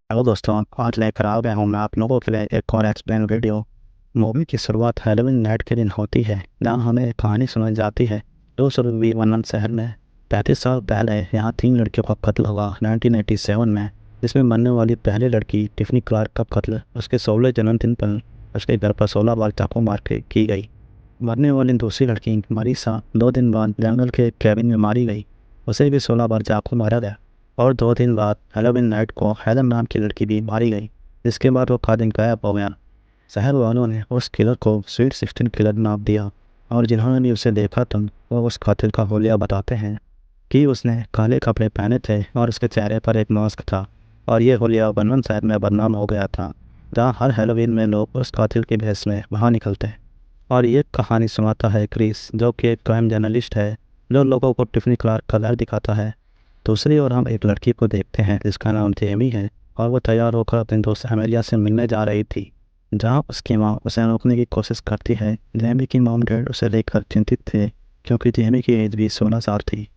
Hello दोस्तों, आज लेकर आ गया हूँ मैं आप लोगों के लिए एक और एक्सप्लेन वीडियो। मूवी की शुरुआत हैलोवीन नाइट के दिन होती है, जहाँ हमें एक कहानी सुनाई जाती है। जो शुरू हुई लंदन शहर में 35 साल पहले। यहाँ 3 लड़कियों का कत्ल हुआ 1987 में, जिसमें मरने वाली पहली लड़की टिफनी क्लार्क का कत्ल उसके 16 जन्मदिन पर उसके घर पर 16 बार चाकू मार के की गई। मरने वाली दूसरी लड़की मरीसा 2 दिन बाद जंगल के एक कैबिन में मारी गई। उसे भी 16 बार चाकू मारा गया। और 2 दिन बाद हैलोवीन नाइट को हेलन नाम की लड़की भी मारी गई, जिसके बाद वो खादिम गायब हो गया। शहर वालों ने उस किलर को स्वीट 16 किलर नाम दिया, और जिन्होंने भी उसे देखा तो वो उस कातिल का होलिया बताते हैं कि उसने काले कपड़े पहने थे और उसके चेहरे पर एक मास्क था। और ये होलिया बर्नम शहर में बदनाम हो गया था, जहाँ हर हैलोवीन में लोग उस कातिल के भेष में बाहर निकलते हैं। और ये कहानी सुनाता है क्रिस, जो कि एक क्राइम जर्नलिस्ट है, जो लोगों को टिफनी क्लार्क का डर दिखाता है। दूसरी ओर हम एक लड़की को देखते हैं जिसका नाम जेमी है, और वो तैयार होकर अपने दोस्त एमेलिया से मिलने जा रही थी, जहाँ उसकी माँ उसे रोकने की कोशिश करती है। जेमी की मॉम डैड उसे लेकर चिंतित थे, क्योंकि जेमी की एज भी 16 साल थी,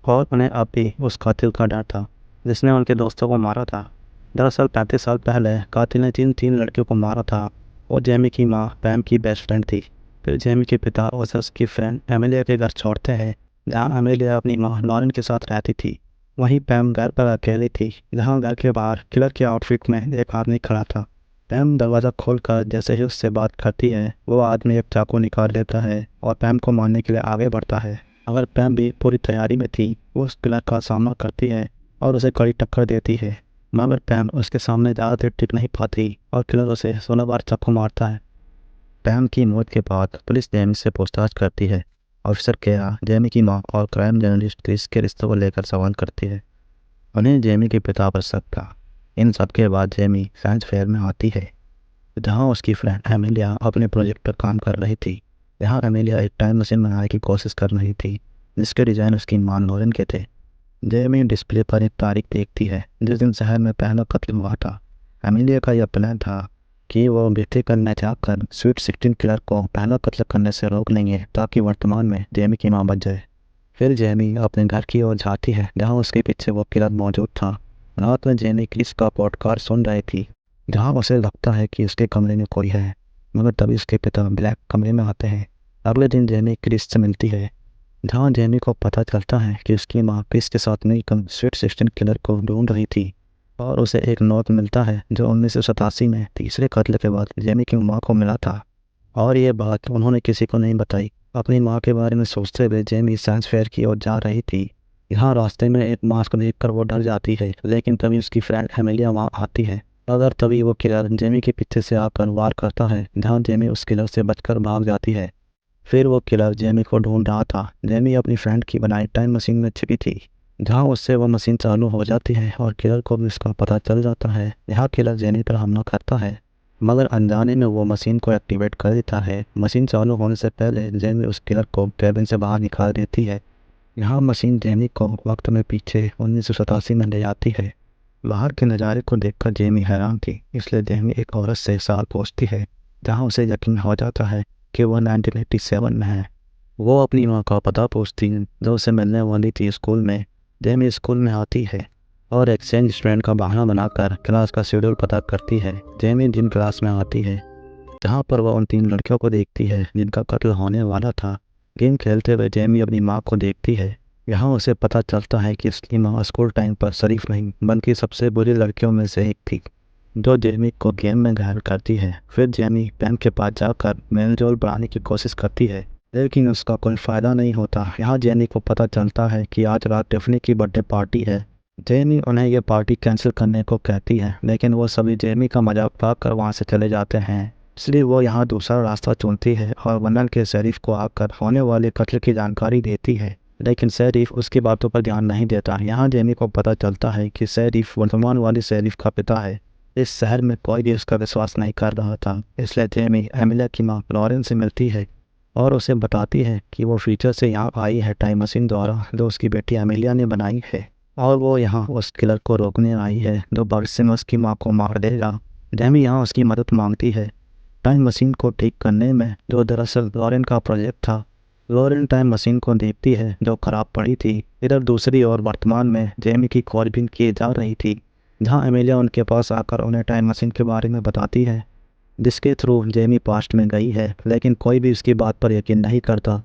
और उन्हें अब भी उस कातिल का डर था जिसने उनके दोस्तों को मारा था। दरअसल 35 साल पहले कातिल ने जिन 3 लड़कियों को मारा था, वो जेमी की माँ पैम की बेस्ट फ्रेंड थी। फिर जेमी के पिता उसे उसकी फ्रेंड एमिलिया के घर छोड़ते हैं, जहाँ एमिलिया अपनी माँ लॉरेन के साथ रहती थी। वहीं पैम घर पर अकेली थी, जहाँ घर के बाहर किलर के आउटफिट में एक आदमी खड़ा था। पैम दरवाज़ा खोलकर जैसे ही उससे बात करती है, वो आदमी एक चाकू निकाल लेता है और पैम को मारने के लिए आगे बढ़ता है। अगर पैम भी पूरी तैयारी में थी, वो उस किलर का सामना करती है और उसे कड़ी टक्कर देती है, मगर पैम उसके सामने ज़्यादा देर टिक नहीं पाती और किलर उसे 16 बार चाकू मारता है। पैम की मौत के बाद पुलिस जेमी से पूछताछ करती है। ऑफिसर केरा जेमी की मां और क्राइम जर्नलिस्ट क्रिस के रिश्तों को लेकर सवाल करती है। उन्हें जेमी के पिता पर शक था। इन सब के बाद जेमी साइंस फेयर में आती है, जहां उसकी फ्रेंड एमिलिया अपने प्रोजेक्ट पर काम कर रही थी। यहाँ एमिलिया एक टाइम मशीन बनाने की कोशिश कर रही थी, जिसके डिज़ाइन उसकी मां लॉरेन के थे। जेमी डिस्प्ले पर एक तारीख देखती है जिस दिन शहर में पहला कत्ल हुआ था। एमिलिया का यह प्लान था कि वो बेटे करने जाकर स्वीट 16 किलर को पहला कत्ल करने से रोक लेंगे, ताकि वर्तमान में जेमी की मां बच जाए। फिर जेमी अपने घर की ओर जाती है, जहाँ उसके पीछे वो किलर मौजूद था। रात में जेमी क्रिस का पॉडकास्ट सुन रही थी, जहाँ उसे लगता है कि उसके कमरे में कोई है, मगर तभी उसके पिता ब्लैक कमरे में आते हैं। अगले दिन जेमी क्रिस से मिलती है, जहाँ जेमी को पता चलता है कि उसकी माँ क्रिस के साथ मिलकर स्वीट 16 किलर को ढूंढ रही थी, और उसे एक नोट मिलता है जो 1987 में तीसरे कत्ल के बाद जेमी की माँ को मिला था। और ये बात उन्होंने किसी को नहीं बताई। अपनी माँ के बारे में सोचते हुए जेमी साइंस फेयर की ओर जा रही थी। यहाँ रास्ते में एक मास्क देखकर वो डर जाती है, लेकिन तभी उसकी फ्रेंड एमिलिया वहाँ आती है। अगर तभी वो किलर जेमी के पीछे से आकर वार करता है, जहाँ जेमी उस किलर से बचकर भाग जाती है। फिर वो किलर जेमी को ढूंढ रहा था। जेमी अपनी फ्रेंड की बनाई टाइम मशीन में छिपी थी, जहाँ उससे वो मशीन चालू हो जाती है और किलर को भी उसका पता चल जाता है। यहाँ किलर जेमी पर हमला करता है, मगर अनजाने में वो मशीन को एक्टिवेट कर देता है। मशीन चालू होने से पहले जेमी उस किलर को कैबिन से बाहर निकाल देती है। यहाँ मशीन जेमी को वक्त में पीछे 1987 में ले जाती है। बाहर के नज़ारे को देखकर जेमी हैरान थी, इसलिए जेमी एक औरत से सवाल पूछती है, जहाँ उसे यकीन हो जाता है कि वह 1987 में है। वो अपनी माँ का पता पूछती है, जो उसे मिलने वाली थी स्कूल में। जेमी स्कूल में आती है और एक्सचेंज स्टूडेंट का बहाना बनाकर क्लास का शेड्यूल पता करती है। जेमी जिम क्लास में आती है, जहाँ पर वह उन 3 लड़कियों को देखती है जिनका कत्ल होने वाला था। गेम खेलते हुए जेमी अपनी माँ को देखती है। यहाँ उसे पता चलता है कि उसकी माँ स्कूल टाइम पर शरीफ नहीं, बल्कि सबसे बुरी लड़कियों में से एक थी, जो जेमी को गेम में घायल करती है। फिर जेमी पैम के पास जाकर मेलजोल बढ़ाने की कोशिश करती है, लेकिन उसका कोई फ़ायदा नहीं होता। यहाँ जेमी को पता चलता है कि आज रात टिफनी की बर्थडे पार्टी है। जेमी उन्हें यह पार्टी कैंसिल करने को कहती है, लेकिन वो सभी जेमी का मजाक उड़ाकर वहाँ से चले जाते हैं। इसलिए वो यहाँ दूसरा रास्ता चुनती है और लंदन के शरीफ को आकर होने वाले कत्ल की जानकारी देती है, लेकिन शरीफ उसकी बातों पर ध्यान नहीं देता। यहाँ जेमी को पता चलता है कि शरीफ वर्तमान वाले शरीफ का पिता है। इस शहर में कोई भी उसका विश्वास नहीं कर रहा था, इसलिए जेमी एमिलिया की माँ लॉरेन से मिलती है और उसे बताती है कि वो फ्यूचर से यहाँ आई है टाइम मशीन द्वारा, जो उसकी बेटी एमिलिया ने बनाई है, और वो यहाँ उस किलर को रोकने आई है जो भविष्य में उसकी माँ को मार देगा। जेमी यहाँ उसकी मदद मांगती है टाइम मशीन को ठीक करने में, जो दरअसल लॉरेन का प्रोजेक्ट था। लॉरेन टाइम मशीन को देखती है जो खराब पड़ी थी। इधर दूसरी ओर वर्तमान में जेमी की खोजबीन की जा रही थी। जहाँ एमिलिया उनके पास आकर उन्हें टाइम मशीन के बारे में बताती है, जिसके थ्रू जेमी पास्ट में गई है, लेकिन कोई भी उसकी बात पर यकीन नहीं करता।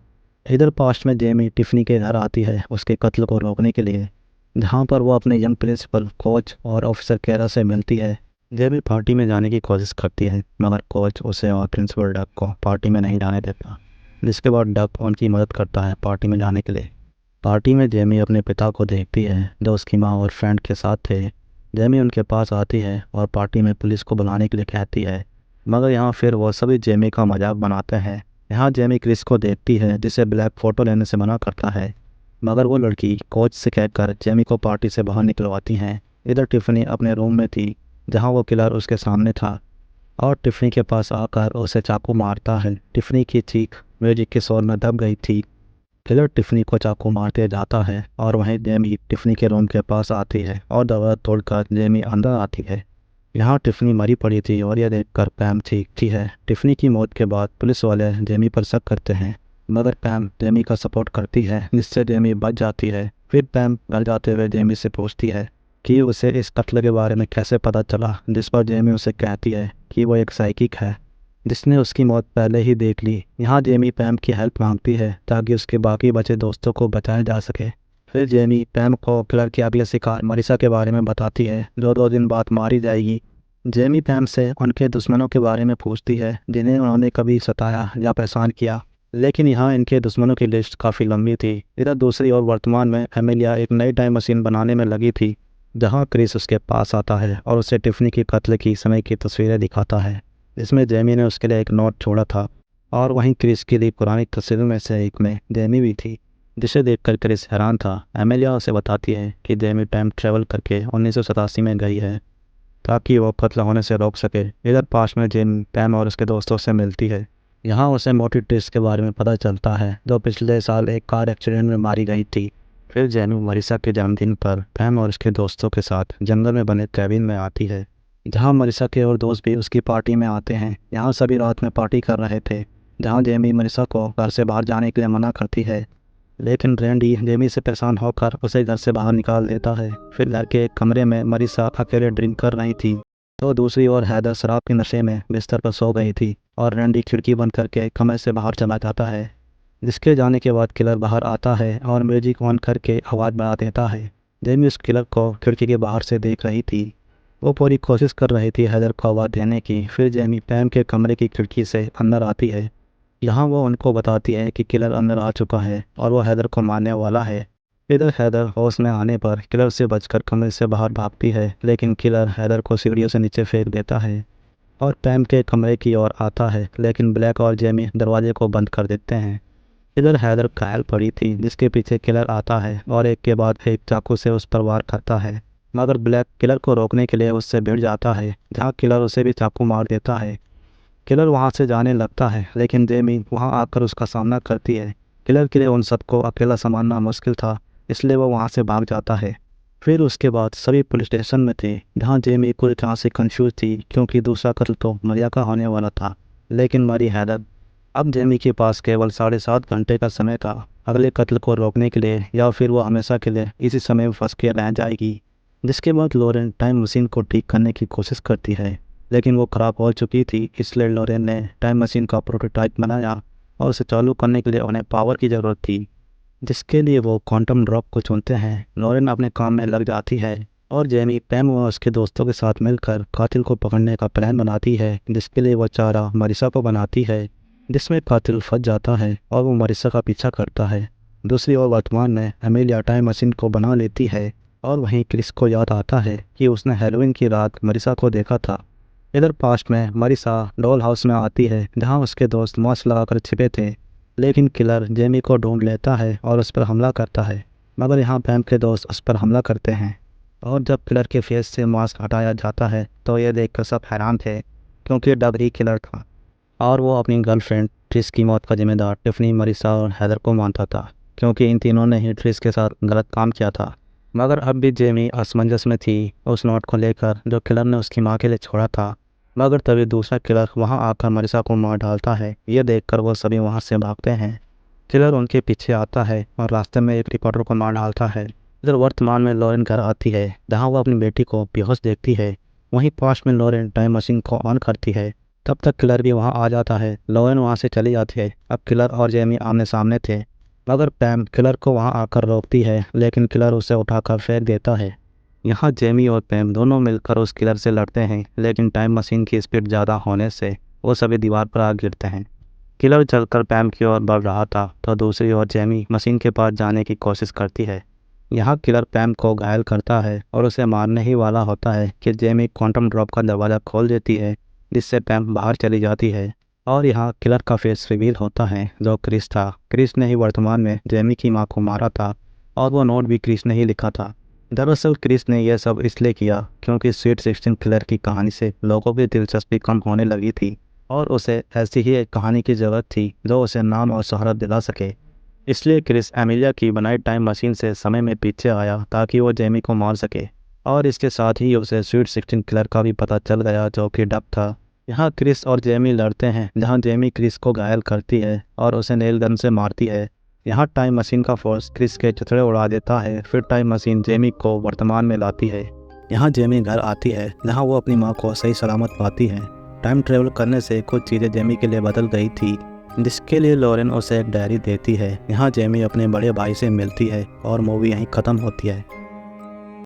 इधर पास्ट में जेमी टिफ़नी के घर आती है उसके कत्ल को रोकने के लिए, जहाँ पर वो अपने यंग प्रिंसिपल, कोच और ऑफिसर केरा से मिलती है। जेमी पार्टी में जाने की कोशिश करती है, मगर कोच उसे और प्रिंसिपल डक को पार्टी में नहीं जाने देता, जिसके बाद डक उनकी मदद करता है पार्टी में जाने के लिए। पार्टी में जेमी अपने पिता को देखती है जो उसकी माँ और फ्रेंड के साथ थे। जेमी उनके पास आती है और पार्टी में पुलिस को बुलाने के लिए कहती है, मगर यहाँ फिर वो सभी जेमी का मजाक बनाते हैं। यहाँ जेमी क्रिस को देखती है जिसे ब्लैक फ़ोटो लेने से मना करता है, मगर वो लड़की कोच से कहकर जेमी को पार्टी से बाहर निकलवाती हैं। इधर टिफ़नी अपने रूम में थी जहाँ वो किलर उसके सामने था और टिफ़नी के पास आकर उसे चाकू मारता है। टिफ़नी की चीख म्यूजिक के शोर में दब गई थी। किलर टिफ़नी को चाकू मारते जाता है और वहीं जेमी टिफ़नी के रूम के पास आती है और दरवाज़ा तोड़कर जेमी अंदर आती है। यहाँ टिफ़नी मरी पड़ी थी और यह देखकर पैम चीखती है। टिफ़नी की मौत के बाद पुलिस वाले जेमी पर शक करते हैं, मगर पैम जेमी का सपोर्ट करती है जिससे जेमी बच जाती है। फिर पैम घर जाते हुए जेमी से पूछती है कि उसे इस कत्ल के बारे में कैसे पता चला, जिस पर जेमी उसे कहती है कि वो एक साइकिक है जिसने उसकी मौत पहले ही देख ली। यहाँ जेमी पैम की हेल्प मांगती है ताकि उसके बाकी बचे दोस्तों को बचाया जा सके। फिर जेमी पैम को किलर की अगले शिकार मरीसा के बारे में बताती है जो 2 दिन बाद मारी जाएगी। जेमी पैम से उनके दुश्मनों के बारे में पूछती है जिन्हें उन्होंने कभी सताया या परेशान किया, लेकिन यहाँ इनके दुश्मनों की लिस्ट काफ़ी लंबी थी। इधर दूसरी ओर वर्तमान में एमिलिया एक नई टाइम मशीन बनाने में लगी थी, जहाँ क्रिस उसके पास आता है और उसे टिफ़नी के कत्ल की समय की तस्वीरें दिखाता है जिसमें जेमी ने उसके लिए एक नोट छोड़ा था। और वहीं क्रिस की ली पुरानी तस्वीरों में से एक में जेमी भी थी, जिसे देखकर क्रिस हैरान था। एमिलिया उसे बताती है कि जेमी टाइम ट्रेवल करके 1987 में गई है ताकि वो कत्ल होने से रोक सके। इधर पास में जेमी पैम और उसके दोस्तों से मिलती है। यहाँ उसे मोटी ट्रिस के बारे में पता चलता है जो पिछले साल एक कार एक्सीडेंट में मारी गई थी। फिर जेमी मरीसा के जन्मदिन पर पैम और उसके दोस्तों के साथ जंगल में बने कैबिन में आती है, जहाँ मरीसा के और दोस्त भी उसकी पार्टी में आते हैं। यहाँ सभी रात में पार्टी कर रहे थे, जहाँ जेमी मरीसा को घर से बाहर जाने के लिए मना करती है, लेकिन रैंडी जेमी से परेशान होकर उसे घर से बाहर निकाल देता है। फिर घर के एक कमरे में मरीसा अकेले ड्रिंक कर रही थी, तो दूसरी ओर हैदर शराब के नशे में बिस्तर पर सो गई थी और रैंडी खिड़की बंद करके कमरे से बाहर चला जाता है। जिसके जाने के बाद किलर बाहर आता है और म्यूजिक ऑन करके आवाज़ बढ़ा देता है। जेमी उस किलर को खिड़की के बाहर से देख रही थी। वो पूरी कोशिश कर रही थी हैदर को आवाज़ देने की। फिर जेमी पैम के कमरे की खिड़की से अंदर आती है। यहाँ वो उनको बताती है कि किलर अंदर आ चुका है और वो हैदर को मारने वाला है। इधर हैदर होश में आने पर किलर से बचकर कमरे से बाहर भागती है, लेकिन किलर हैदर को सीढ़ियों से नीचे फेंक देता है और पैम के कमरे की ओर आता है, लेकिन ब्लैक और जेमी दरवाजे को बंद कर देते हैं। इधर हैदर घायल पड़ी थी, जिसके पीछे किलर आता है और एक के बाद एक चाकू से उस पर वार करता है, मगर ब्लैक किलर को रोकने के लिए उससे भिड़ जाता है, जहाँ किलर उसे भी चाकू मार देता है। किलर वहाँ से जाने लगता है, लेकिन जेमी वहाँ आकर उसका सामना करती है। किलर के लिए उन सबको अकेला संभालना मुश्किल था, इसलिए वो वहाँ से भाग जाता है। फिर उसके बाद सभी पुलिस स्टेशन में थे, जहाँ जेमी पूरी तरह से कंफ्यूज थी क्योंकि दूसरा कत्ल तो मरिया का होने वाला था, लेकिन मरी हैदर। अब जेमी के पास केवल 7.5 घंटे का समय था अगले कत्ल को रोकने के लिए, या फिर वो हमेशा के लिए इसी समय में फंस के रह जाएगी। जिसके बाद लोरेन टाइम मशीन को ठीक करने की कोशिश करती है, लेकिन वो ख़राब हो चुकी थी, इसलिए लोरेन ने टाइम मशीन का प्रोटोटाइप बनाया और उसे चालू करने के लिए उन्हें पावर की ज़रूरत थी, जिसके लिए वो क्वांटम ड्रॉप को चुनते हैं। लोरेन अपने काम में लग जाती है और जेमी पैम व उसके दोस्तों के साथ मिलकर कातिल को पकड़ने का प्लान बनाती है, जिसके लिए वो चारा मरीसा को बनाती है, जिसमें कातिल फंस जाता है और वो मरीसा का पीछा करता है। दूसरी ओर वर्तमान में एमिलिया टाइम मशीन को बना लेती है और वहीं क्रिस को याद आता है कि उसने हैलोवीन की रात मरीसा को देखा था। इधर पास्ट में मरीसा डॉल हाउस में आती है, जहां उसके दोस्त मास्क लगाकर छिपे थे, लेकिन किलर जेमी को ढूंढ लेता है और उस पर हमला करता है, मगर यहाँ पैम के दोस्त उस पर हमला करते हैं और जब किलर के फेस से मास्क हटाया जाता है तो यह देखकर सब हैरान थे, क्योंकि डब ही किलर था और वो अपनी गर्लफ्रेंड ट्रिस की मौत का जिम्मेदार टिफ़नी, मरीसा और हैदर को मानता था, क्योंकि इन तीनों ने ही ट्रिस के साथ गलत काम किया था। मगर अब भी जेमी असमंजस में थी उस नोट को लेकर जो किलर ने उसकी माँ के लिए छोड़ा था। मगर तभी दूसरा किलर वहां आकर मरीसा को मार डालता है। ये देखकर वो सभी वहां से भागते हैं। किलर उनके पीछे आता है और रास्ते में एक रिपोर्टर को मार डालता है, इधर वर्तमान में लॉरेन घर आती है जहाँ वो अपनी बेटी को बेहोश देखती है। वहीं पास्ट में लॉरेन टाइम मशीन को ऑन करती है। तब तक किलर भी वहाँ आ जाता है। लॉरेन वहाँ से चली जाती है। अब किलर और जेमी आमने सामने थे, मगर पैम किलर को वहाँ आकर रोकती है, लेकिन किलर उसे उठाकर फेंक देता है। यहाँ जेमी और पैम दोनों मिलकर उस किलर से लड़ते हैं, लेकिन टाइम मशीन की स्पीड ज़्यादा होने से वो सभी दीवार पर आ गिरते हैं। किलर चलकर पैम की ओर बढ़ रहा था तो दूसरी ओर जेमी मशीन के पास जाने की कोशिश करती है। यहाँ किलर पैम को घायल करता है और उसे मारने ही वाला होता है कि जेमी क्वांटम ड्रॉप का दरवाज़ा खोल देती है, जिससे पैम बाहर चली जाती है। और यहाँ किलर का फेस रिवील होता है, जो क्रिस था। क्रिस ने ही वर्तमान में जेमी की मां को मारा था और वो नोट भी क्रिस ने ही लिखा था। दरअसल क्रिस ने यह सब इसलिए किया क्योंकि स्वीट 16 किलर की कहानी से लोगों की दिलचस्पी कम होने लगी थी और उसे ऐसी ही एक कहानी की ज़रूरत थी जो उसे नाम और शोहरत दिला सके। इसलिए क्रिस एमिलिया की बनाई टाइम मशीन से समय में पीछे आया ताकि वो जेमी को मार सके, और इसके साथ ही उसे स्वीट 16 किलर का भी पता चल गया जो कि डब था। यहाँ क्रिस और जेमी लड़ते हैं, जहाँ जेमी क्रिस को घायल करती है और उसे नेल गन से मारती है। यहाँ टाइम मशीन का फोर्स क्रिस के चथड़े उड़ा देता है। फिर टाइम मशीन जेमी को वर्तमान में लाती है। यहाँ जेमी घर आती है जहाँ वो अपनी माँ को सही सलामत पाती है। टाइम ट्रेवल करने से कुछ चीज़ें जेमी के लिए बदल गई थी, जिसके लिए लॉरेन उसे एक डायरी देती है। यहाँ जेमी अपने बड़े भाई से मिलती है और मूवी यहीं ख़त्म होती है।